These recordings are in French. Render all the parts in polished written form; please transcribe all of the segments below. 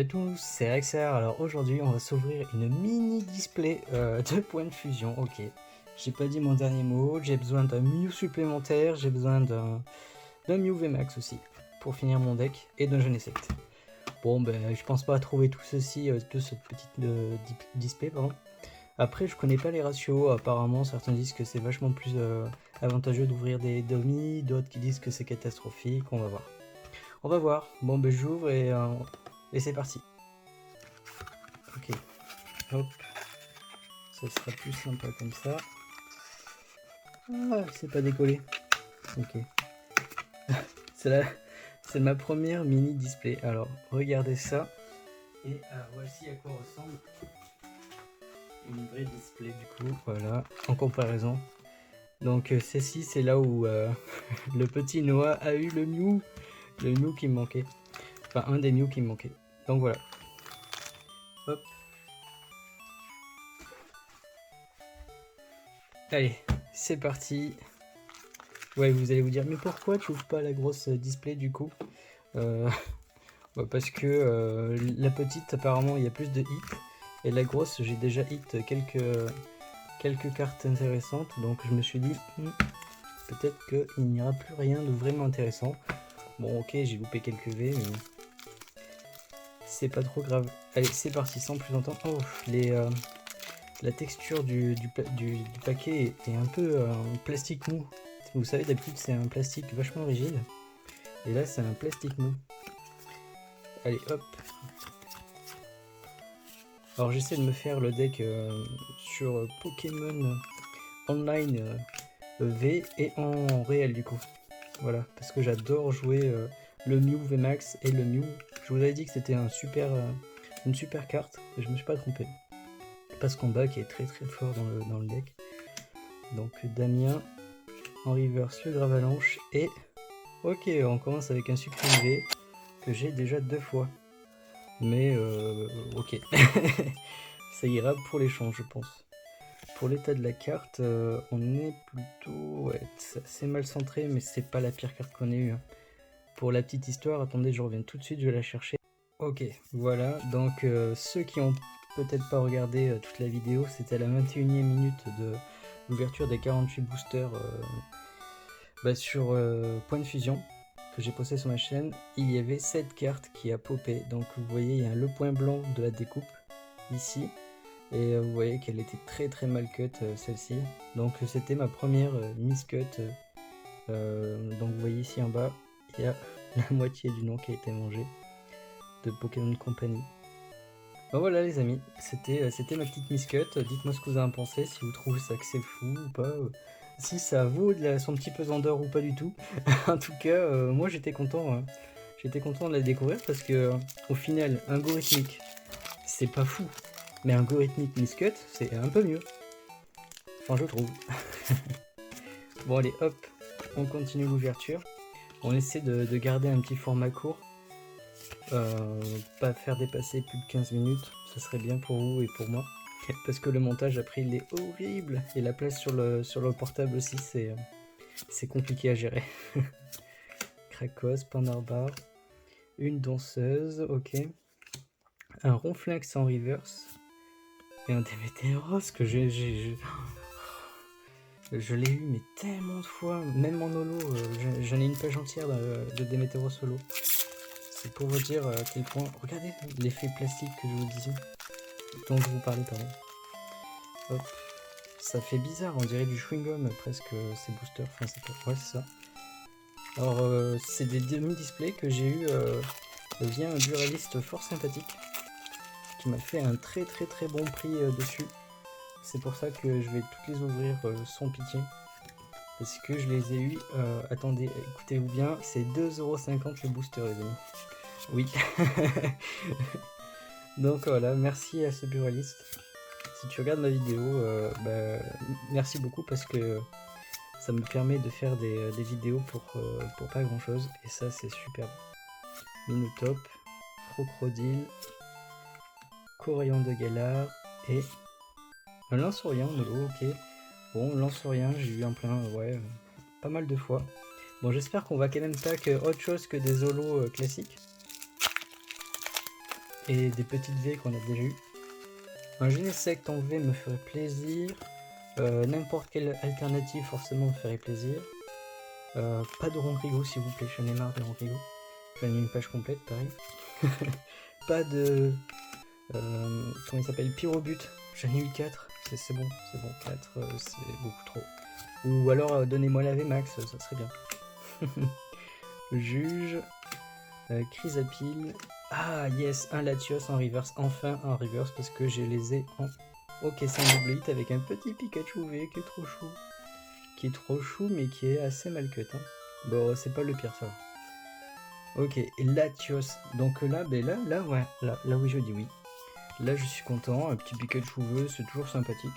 Salut à tous, c'est Rexer. Alors aujourd'hui on va s'ouvrir une mini display de points de fusion. Ok, j'ai pas dit mon dernier mot, j'ai besoin d'un Mew supplémentaire, j'ai besoin d'un Mew VMAX aussi pour finir mon deck et d'un Genesect. Bon ben je pense pas trouver tout ceci de cette petite display pardon. Après je connais pas les ratios, apparemment certains disent que c'est vachement plus avantageux d'ouvrir des dummies, d'autres qui disent que c'est catastrophique, on va voir. On va voir, bon ben j'ouvre et c'est parti. Ok, hop, ça sera plus sympa comme ça. Ah, c'est pas décollé. Ok. C'est ma première mini display. Alors, regardez ça. Et voici à quoi ressemble une vraie display du coup. Voilà, en comparaison. Donc, ceci, c'est là où le petit Noah a eu le Mew qui me manquait. Enfin, un des Mew qui me manquait. Donc voilà. Hop. Allez, c'est parti. Ouais, vous allez vous dire, mais pourquoi tu ouvres pas la grosse display du coup bah parce que la petite, apparemment, il y a plus de hits. Et la grosse, j'ai déjà hit quelques cartes intéressantes. Donc je me suis dit, peut-être qu'il n'y aura plus rien de vraiment intéressant. Bon, ok, j'ai loupé quelques V, mais c'est pas trop grave. Allez, c'est parti, sans plus longtemps. Oh, la texture du paquet est un peu plastique mou. Vous savez, d'habitude, c'est un plastique vachement rigide. Et là, c'est un plastique mou. Allez, hop. Alors, j'essaie de me faire le deck sur Pokémon Online V et en réel, du coup. Voilà, parce que j'adore jouer le Mew VMAX et le Mew. Je vous avais dit que c'était une super carte, et je me suis pas trompé. Passe combat qui est très très fort dans le deck. Donc, Damien en reverse, le Gravalanche et... Ok, on commence avec un supprime V que j'ai déjà 2 fois. Mais ok, ça ira pour l'échange je pense. Pour l'état de la carte, on est plutôt... Ouais, c'est assez mal centré, mais c'est pas la pire carte qu'on ait eue. Hein. Pour la petite histoire, attendez, je reviens tout de suite, je vais la chercher. Ok, voilà, donc ceux qui ont peut-être pas regardé toute la vidéo, c'était à la 21e minute de l'ouverture des 48 boosters sur Point de Fusion que j'ai posté sur ma chaîne. Il y avait 7 cartes qui a popé, donc vous voyez il y a le point blanc de la découpe ici et vous voyez qu'elle était très très mal cut celle-ci, donc c'était ma première miscut. Donc vous voyez ici en bas il y a la moitié du nom qui a été mangé de Pokémon Company. Bon voilà les amis, c'était ma petite miscut. Dites-moi ce que vous en pensez, si vous trouvez ça que c'est fou ou pas, si ça vaut son petit pesant d'or ou pas du tout. En tout cas, moi j'étais content, hein. J'étais content de la découvrir parce que au final, un algorithmique, c'est pas fou, mais un algorithmique miscut, c'est un peu mieux. Enfin, je trouve. Bon allez, hop, on continue l'ouverture. On essaie de garder un petit format court. Pas faire dépasser plus de 15 minutes, ça serait bien pour vous et pour moi. Parce que le montage après il est horrible. Et la place sur le portable aussi c'est compliqué à gérer. Krakos, Pandarbar, une danseuse, ok. Un ronflinx en reverse. Et un Démétéros que je l'ai eu mais tellement de fois, même en holo, j'en ai une page entière de Démétéros solo. C'est pour vous dire à quel point... Regardez l'effet plastique que je vous disais, dont je vous parlais, pardon. Hop. Ça fait bizarre, on dirait du chewing-gum presque ces boosters, enfin c'est pas... Ouais c'est ça. Alors c'est des demi-displays que j'ai eu via un buraliste fort sympathique qui m'a fait un très très très bon prix dessus. C'est pour ça que je vais toutes les ouvrir sans pitié. Parce que je les ai eu, attendez, écoutez-vous bien, c'est 2,50€ le booster les amis. Oui. Donc voilà, merci à ce buraliste. Si tu regardes ma vidéo, merci beaucoup parce que ça me permet de faire des vidéos pour pas grand chose. Et ça c'est superbe. Minotop, Crocodile, Corayon de Galar et un Lanceurien de l'eau, ok. Bon, Lanceurien, j'ai eu un plein, ouais, pas mal de fois. Bon, j'espère qu'on va quand même pas que autre chose que des holos classiques. et des petites V qu'on a déjà eu. Un Genesect en V me ferait plaisir. N'importe quelle alternative forcément me ferait plaisir. Pas de Ronrigo s'il vous plaît, j'en ai marre de Ronrigo. J'en ai une page complète, pareil. Pas de... comment il s'appelle, Pyrobut. J'en ai eu 4. C'est bon, 4 c'est beaucoup trop. Ou alors donnez-moi la VMAX, ça serait bien. Juge. Chrysapile. Ah yes, un Latios en reverse. Enfin un reverse parce que je les ai en... Ok, c'est un double hit avec un petit Pikachu V qui est trop chou. Qui est trop chou mais qui est assez mal cut. Hein. Bon, c'est pas le pire ça. Ok, et Latios. Donc là, ouais, là oui je dis oui. Là je suis content, un petit Pikachu V, c'est toujours sympathique.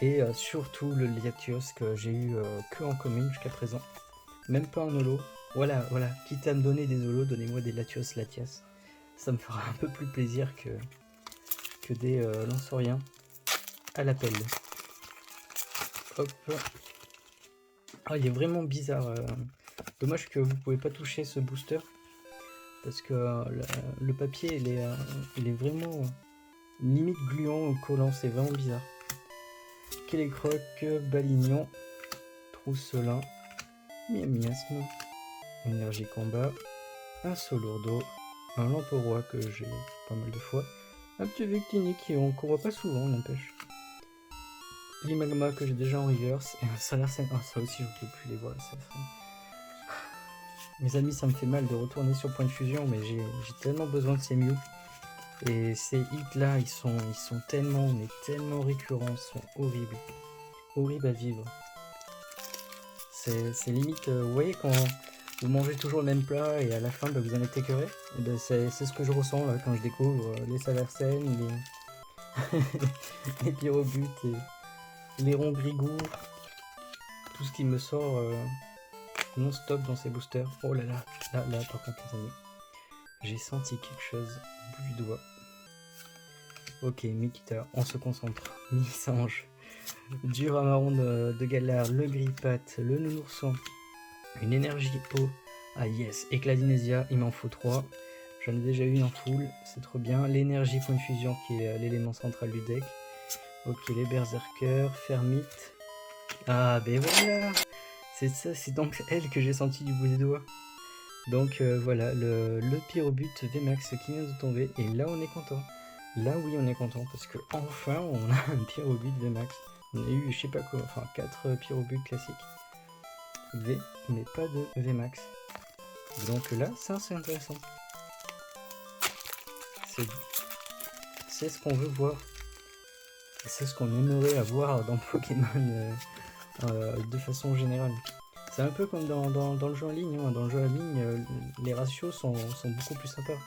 Et surtout le Latios que j'ai eu que en commune jusqu'à présent. Même pas en holo. Voilà, quitte à me donner des holos, donnez-moi des Latios. Ça me fera un peu plus plaisir que des Lansoriens à l'appel. Hop. Ah, il est vraiment bizarre. Dommage que vous pouvez pas toucher ce booster. Parce que le papier, il est vraiment limite gluant ou collant. C'est vraiment bizarre. Kélécroc, Balignon, Trousselin, Miasme, Énergie Combat, un Solourdo, un Lamperoy que j'ai pas mal de fois, un petit Victini qu'on voit pas souvent, n'empêche. L'Imagma que j'ai déjà en reverse, et un Salarsen. Ah, ça aussi, je ne peux plus les voir, ça. Mes amis, ça me fait mal de retourner sur Point de Fusion, mais j'ai tellement besoin de ces Mew. Et ces hits là, ils sont tellement, mais tellement récurrents, ils sont horribles. Horribles à vivre. C'est limite, vous voyez quand vous mangez toujours le même plat et à la fin bah, vous en êtes écœuré. Et ben, c'est ce que je ressens là quand je découvre les Salarsen, les Pyrobut et les Rongrigou. Tout ce qui me sort non-stop dans ces boosters. Oh là là, là par contre les amis, j'ai senti quelque chose au bout du doigt. Ok, Mikita, on se concentre. Missange, Duramaron de Galar, le Grippat, le Nounourson, une énergie eau. Ah yes, Écladinesia, il m'en faut 3. J'en ai déjà eu une en full, c'est trop bien. L'énergie point de fusion qui est l'élément central du deck. Ok, les Berserkers, Fermite. Ah ben voilà, c'est ça, c'est donc elle que j'ai senti du bout des doigts. Donc voilà, le Pyrobut VMAX qui vient de tomber, et là on est content. Là oui on est content, parce que enfin on a un Pyrobut VMAX. On a eu, je sais pas quoi, enfin 4 Pyrobut classiques. V, mais pas de VMAX. Donc là, ça c'est intéressant. C'est ce qu'on veut voir. C'est ce qu'on aimerait avoir dans Pokémon de façon générale. C'est un peu comme dans le jeu en ligne. Hein. Dans le jeu en ligne, les ratios sont beaucoup plus sympas.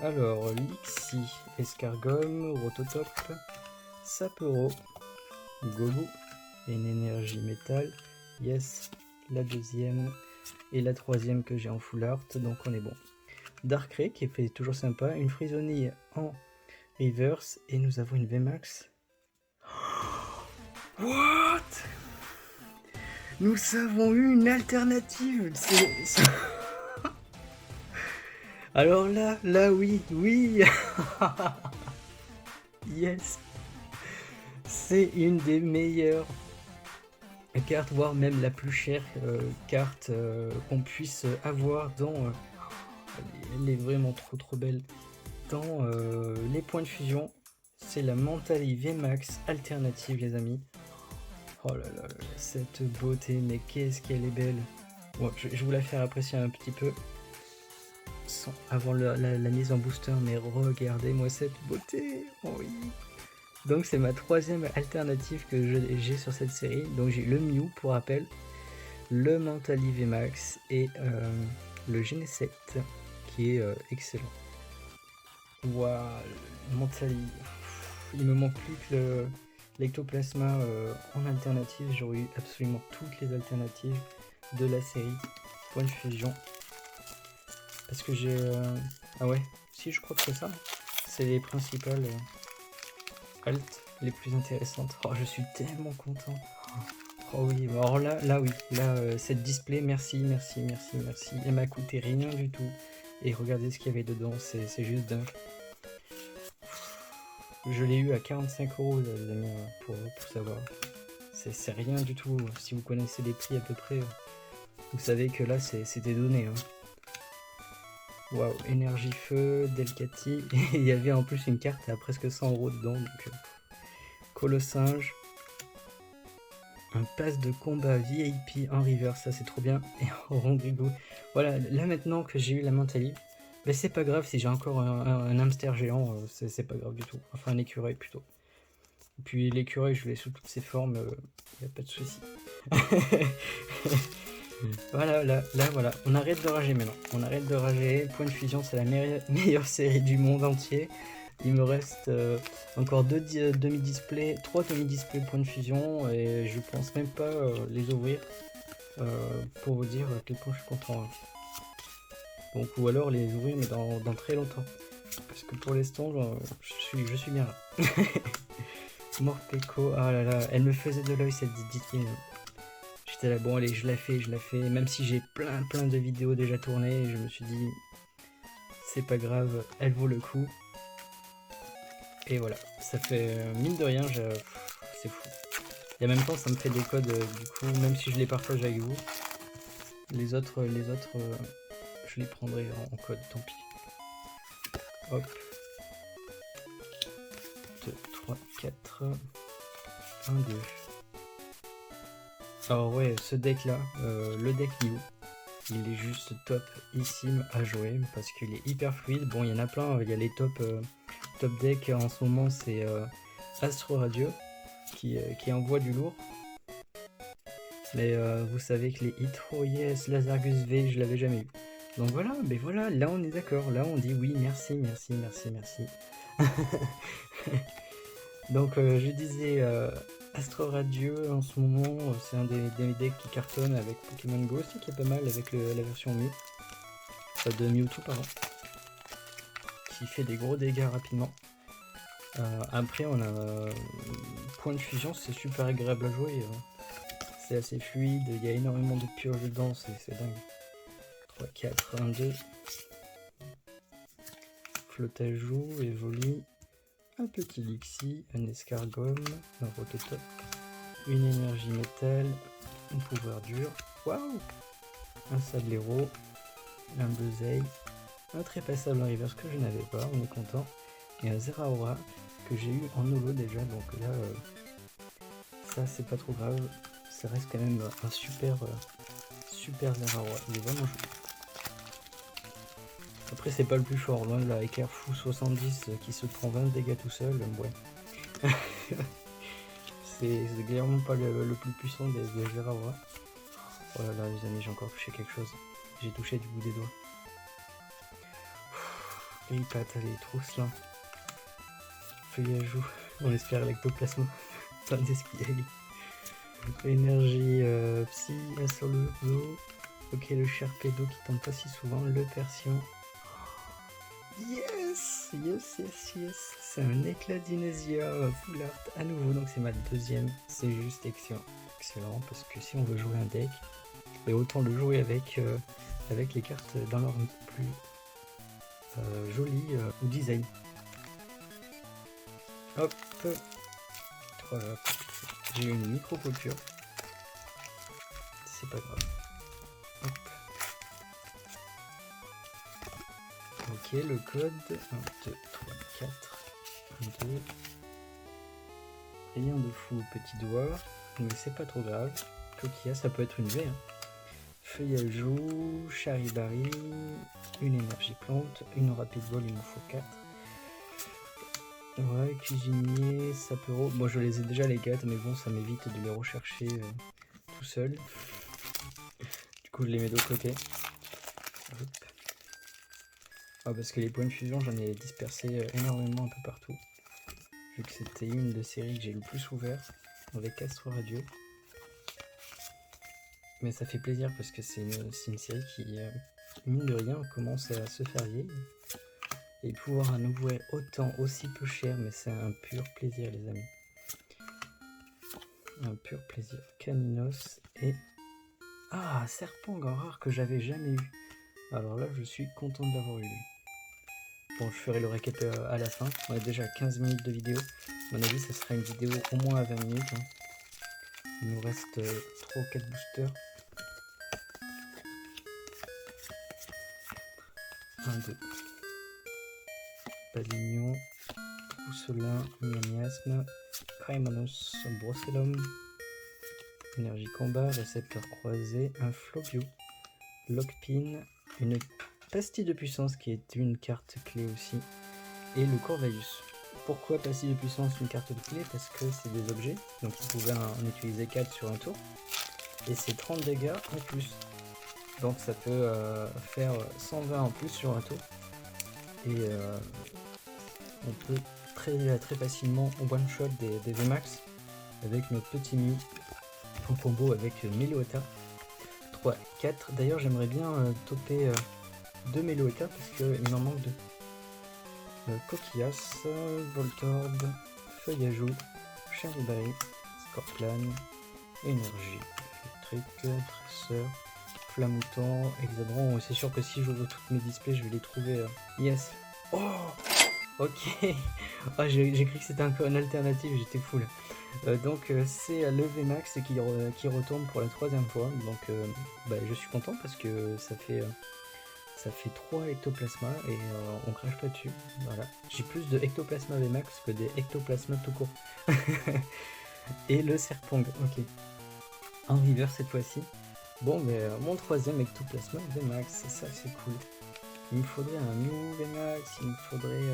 Alors, Lixi, Escargom, Rototop, Sapero, Gogo, une énergie métal, yes, la deuxième et la troisième que j'ai en full art, donc on est bon. Darkrai qui fait toujours sympa, une Frisonille en reverse et nous avons une VMAX. What? Nous avons eu une alternative. Alors là oui. Yes. C'est une des meilleures cartes, voire même la plus chère carte qu'on puisse avoir dans... elle est vraiment trop belle. Dans les points de fusion, c'est la Mentali VMAX alternative les amis. Oh là là, cette beauté, mais qu'est-ce qu'elle est belle. Bon, je vais vous la faire apprécier un petit peu. Avant la mise en booster, mais regardez-moi cette beauté. Oh oui. Donc c'est ma troisième alternative que j'ai sur cette série. Donc j'ai le Mew pour rappel, le Mentali VMAX et le Genesect qui est excellent. Waouh, Mentali. Il me manque plus que l'Ectoplasma en alternative. J'aurais eu absolument toutes les alternatives de la série Point de Fusion. Parce que j'ai... Ah ouais, si je crois que c'est ça. C'est les principales alt les plus intéressantes. Oh, je suis tellement content. Oh oui, alors là oui. Là, cette display, merci. Elle m'a coûté rien du tout. Et regardez ce qu'il y avait dedans, c'est juste dingue. Je l'ai eu à 45 €, les amis, pour savoir. C'est rien du tout. Si vous connaissez les prix à peu près, vous savez que là, c'était donné. Hein. Waouh, énergie feu, Delcati. Et il y avait en plus une carte à presque 100 € dedans. Donc, Colossinge. Un pass de combat VIP en river, ça c'est trop bien. Et en Rodrigo. Voilà, là maintenant que j'ai eu la mentalité, mais c'est pas grave si j'ai encore un hamster géant, c'est pas grave du tout. Enfin un écureuil plutôt. Et puis l'écureuil, je l'ai sous toutes ses formes, y a pas de souci. Voilà, là, voilà. On arrête de rager maintenant. On arrête de rager. Point de fusion, c'est la meilleure série du monde entier. Il me reste encore 2 demi-displays, 3 demi-displays point de fusion et je pense même pas les ouvrir pour vous dire à quel point je suis content. Hein. Donc, ou alors les ouvrir mais dans très longtemps. Parce que pour l'instant, je suis bien là. Morpeko, ah là là, elle me faisait de l'œil cette Ditine. J'étais là, bon allez, je la fais. Même si j'ai plein de vidéos déjà tournées, je me suis dit, c'est pas grave, elle vaut le coup. Et voilà, ça fait mine de rien, c'est fou. Et en même temps, ça me fait des codes, du coup, même si je les partage avec vous, les autres je les prendrai en code, tant pis. Hop. 2, 3, 4, 1, 2. Alors ouais, ce deck là, le deck Mew, il est juste topissime à jouer parce qu'il est hyper fluide. Bon, il y en a plein, il y a les top decks en ce moment, c'est Astro Radio qui envoie du lourd. Mais vous savez que les hits, oh yes, Lazargus V, je l'avais jamais eu. Donc voilà, mais voilà, là on est d'accord, là on dit oui, merci. Donc je disais Astro Radio en ce moment, c'est un des decks qui cartonne avec Pokémon Go aussi, qui est pas mal avec la version Mew. De Mewtwo, pardon. Qui fait des gros dégâts rapidement. Après on a point de fusion, c'est super agréable à jouer. C'est assez fluide, il y a énormément de pioches dedans, c'est dingue. 3, 4, 1, 2. Flottajoux, Evoli, un petit Lixie, un escargome, un Rototop, une énergie métal, un pouvoir dur, waouh, un sablero, un Buzzei, un trépassable en reverse que je n'avais pas, on est content, et un Zeraora que j'ai eu en holo déjà, donc là, ça c'est pas trop grave, ça reste quand même un super Zeraora, il est vraiment joli. Après c'est pas le plus fort, loin de la Éclair Fou 70 qui se prend 20 dégâts tout seul, ouais. C'est clairement pas le plus puissant des Zeraora. Oh là là les amis, j'ai encore touché quelque chose. J'ai touché du bout des doigts. Les pattes, les trousses là. Feuillage, on espère l'ectoplasme. Fin d'espiègle. Énergie psy sur le dos. Ok, le Sharpedo qui tombe pas si souvent. Le Persian. Yes. C'est un éclat d'Inesia full art à nouveau, donc c'est ma deuxième. C'est juste excellent parce que si on veut jouer un deck, et autant le jouer avec les cartes dans leur plus joli ou design. Hop, voilà. J'ai une micro coupure. C'est pas grave. Hop. Ok, le code 1, 2, 3, 4, 1, 2. Rien de fou au petit doigt, mais c'est pas trop grave. Coquilla, ça peut être une V. Hein. Feuillajou, Charibari, une énergie plante, une rapide vol, il nous faut 4. Ouais, cuisinier, sapero. Bon, je les ai déjà les 4, mais bon, ça m'évite de les rechercher tout seul. Du coup, je les mets de côté. Hop. Ah, parce que les points de fusion, j'en ai dispersé énormément un peu partout. Vu que c'était une des séries que j'ai le plus ouvert avec Astro Radio. Mais ça fait plaisir parce que c'est une série qui, mine de rien, commence à se faire vieille. Et pouvoir en ouvrir autant, aussi peu cher, mais c'est un pur plaisir les amis. Un pur plaisir. Caninos et... Ah, Serpent rare que j'avais jamais eu. Alors là, je suis content de l'avoir eu lui. Bon, je ferai le récap à la fin. On a déjà 15 minutes de vidéo. À mon avis, ça sera une vidéo au moins à 20 minutes. Hein. Il nous reste 3 ou 4 boosters. 1, 2. Palignon, Pousselin, Miasme, Craimonus, Brossellum, Énergie Combat, Récepteur Croisé, un Flobio, Lockpin, une Pastille de Puissance qui est une carte clé aussi, et le Corvaeus. Pourquoi Pastille de Puissance, une carte clé? Parce que c'est des objets, donc il pouvait en utiliser 4 sur un tour, et c'est 30 dégâts en plus. Donc ça peut faire 120 en plus sur un tour, et on peut très facilement one shot des VMAX avec notre petit Mew en combo avec Meloetta 3, 4. D'ailleurs j'aimerais bien toper 2 Meloetta parce qu'il m'en manque 2. Coquillas, Voltorb, Feuillajou, Charivari, Scorpion, Énergie, Électrique, Tresseur, Flamouton, Hexadron. C'est sûr que si j'ouvre toutes mes displays je vais les trouver. Yes. Oh, ok. Oh, j'ai cru que c'était un peu une alternative, j'étais full. Donc c'est le VMAX qui retourne pour la 3e fois. Donc je suis content parce que ça fait 3 ectoplasma et on crache pas dessus. Voilà. J'ai plus de ectoplasma VMAX que des ectoplasma tout court. Et le Serpong, ok. En river cette fois-ci. Bon, mais mon 3e ectoplasma VMAX, ça c'est cool. Il me faudrait un Mew VMAX, il me faudrait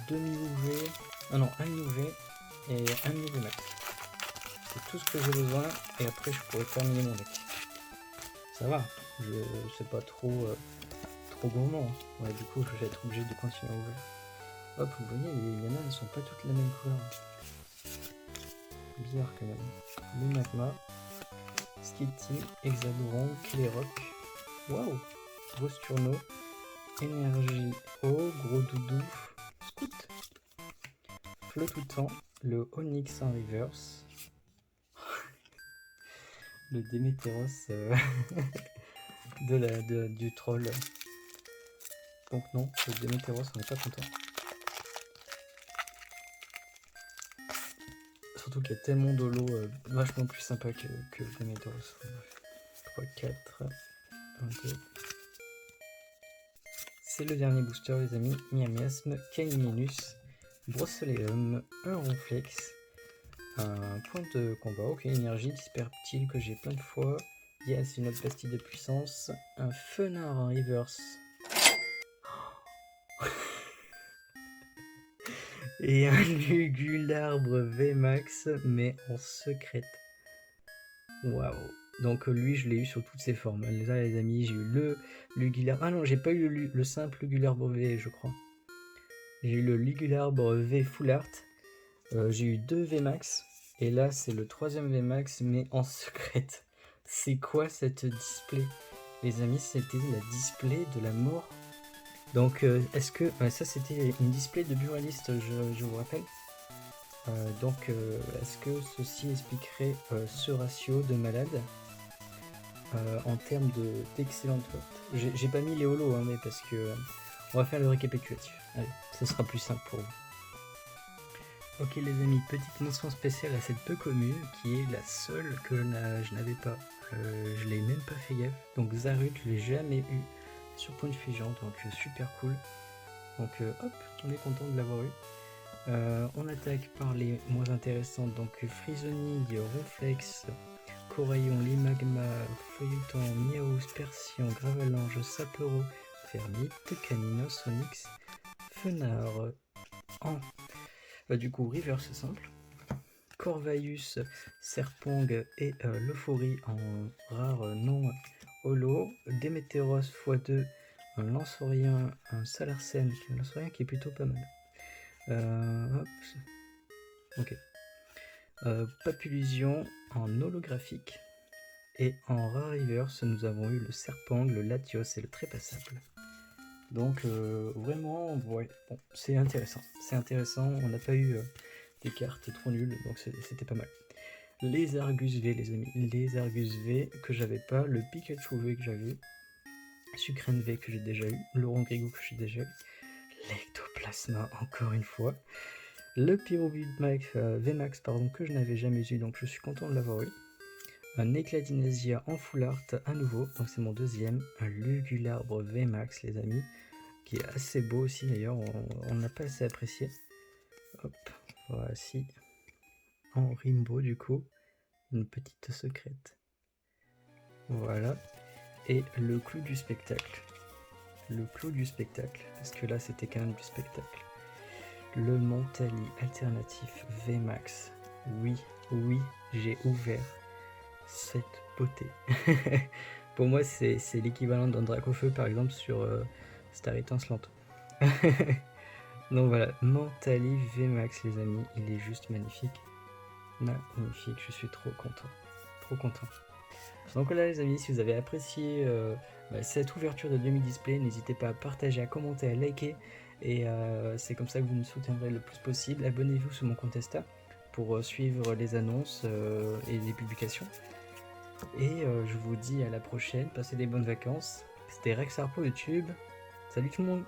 2 Mew V, ah non, un Mew V et un Mew VMAX. C'est tout ce que j'ai besoin et après je pourrais terminer mon deck. Ça va, c'est pas trop gourmand. Ouais, du coup je vais être obligé de continuer à ouvrir. Hop, vous voyez, les nanas ne sont pas toutes la même couleur. Bizarre quand même. Le magma, Skitty, Hexadoron, Cléroc. Waouh! Rosturno, Énergie eau, Gros Doudou, Scout, Flottoutant, le Onyx en reverse, le Démétéros du troll. Donc non, le Démétéros on n'est pas content. Surtout qu'il y a tellement de lots vachement plus sympa que le Démétéros. 3, 4, 1, 2. C'est le dernier booster les amis, Miasme, Caniminus, Brosseléum, un Ronflex, un point de combat, ok, énergie, Disperptile que j'ai plein de fois, yes, une autre pastille de puissance, un Fenard en reverse, et un Lugularbre VMAX, mais en secrète. Waouh! Donc lui, je l'ai eu sur toutes ses formes. Là, les amis, j'ai eu le Lugularbre. Ah non, j'ai pas eu le simple Lugularbre V, je crois. J'ai eu le Lugularbre V Full Art. J'ai eu 2 VMAX. Et là, c'est le 3e VMAX, mais en secrète. C'est quoi cette display? Les amis, c'était la display de la mort. Donc, est-ce que... ça, c'était une display de Buralist, je vous rappelle. Donc, est-ce que ceci expliquerait ce ratio de malade en termes d'excellente flotte? J'ai pas mis les holos, hein, mais parce que on va faire le récapitulatif. Allez, ça sera plus simple pour vous. Ok les amis, petite mention spéciale à cette Pecomu qui est la seule que je n'avais pas. Je l'ai même pas fait gaffe. Donc Zarut, je l'ai jamais eu sur Point Fusion, donc super cool. Donc hop, on est content de l'avoir eu. On attaque par les moins intéressantes, donc Frisoni, Ronflex, Coraillon, Limagma, Feuilleton, Miaus, Persian, Gravalange, Sapero, Fermite, Caninos, Onyx, Fenard, du coup River c'est simple, Corvaeus, Serpong et l'Euphorie en rare non holo, Démétéros x2, un Lanceorien, un Salarsen, qui est plutôt pas mal. Hop. Ok. Papillusion en holographique. Et en rare reverse, nous avons eu le Serpang, le Latios et le Trépassable. Donc vraiment, ouais, bon, c'est intéressant. C'est intéressant, on n'a pas eu des cartes trop nulles, donc c'était pas mal. Les Argus V, les amis. Les Argus V que j'avais pas, le Pikachu V que j'avais. Sucrène V que j'ai déjà eu, Laurent Grigou que j'ai déjà eu, l'Ectoplasma encore une fois, le Pyrobud Max, VMAX pardon, que je n'avais jamais eu, donc je suis content de l'avoir eu. Un Écladinesia en full art à nouveau, donc c'est mon deuxième, un Lugularbre VMAX les amis, qui est assez beau aussi d'ailleurs, on n'a pas assez apprécié. Hop, voici, en Rimbaud du coup, une petite secrète. Voilà, et le clou du spectacle. Le clou du spectacle, parce que là c'était quand même du spectacle. Le Montali alternatif VMAX. Oui, oui, j'ai ouvert cette beauté. Pour moi, c'est l'équivalent d'un Dracofeu par exemple sur Star étincelante. Donc voilà, Montali VMAX les amis, il est juste magnifique. Magnifique, je suis trop content. Trop content. Donc voilà les amis, si vous avez apprécié cette ouverture de demi-display, n'hésitez pas à partager, à commenter, à liker. Et c'est comme ça que vous me soutiendrez le plus possible. Abonnez-vous sur mon compte Insta pour suivre les annonces et les publications. Et je vous dis à la prochaine, passez des bonnes vacances. C'était Rex Harpo YouTube. Salut tout le monde!